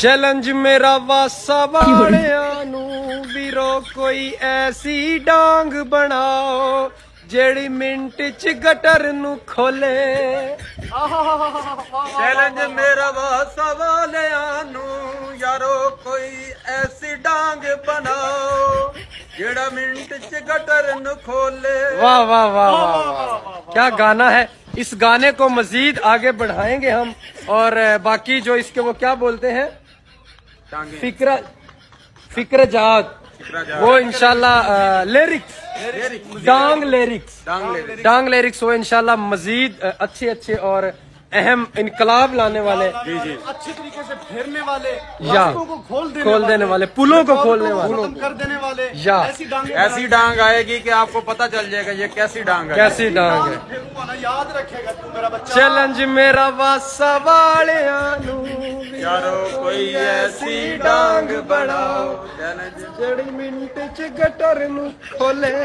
Challenge मेरा वासा वालियां नू वीरो कोई ऐसी डांग बनाओ जेड़ी मिंट च गटर नू खोले। चैलेंज मेरा वासा वालियां नू यारो कोई ऐसी डांग बनाओ जेड़ा मिंट च गटर नू खोले। वाह वाह वाह वाह, क्या गाना है। इस गाने को मजीद आगे बढ़ाएंगे हम, और बाकी जो इसके वो क्या बोलते हैं फिक्रजात वो इंशाल्लाह लिरिक्स डांग लिरिक्स वो इंशाल्लाह मजीद अच्छे और अहम इनकलाब लाने वाले, अच्छे तरीके से फेरने वाले, या को खोल देने वाले, पुलों को खोलने वाले, कर देने वाले, या ऐसी डांग आएगी कि आपको पता चल जाएगा ये कैसी डांग है। कैसी डांग है, याद रखेगा तू मेरा बच्चा। चैलेंज मेरा वासा वालियां नू यारो कोई ऐसी डांग बनाओ जेड़ी मिंट च गटर नू खोले।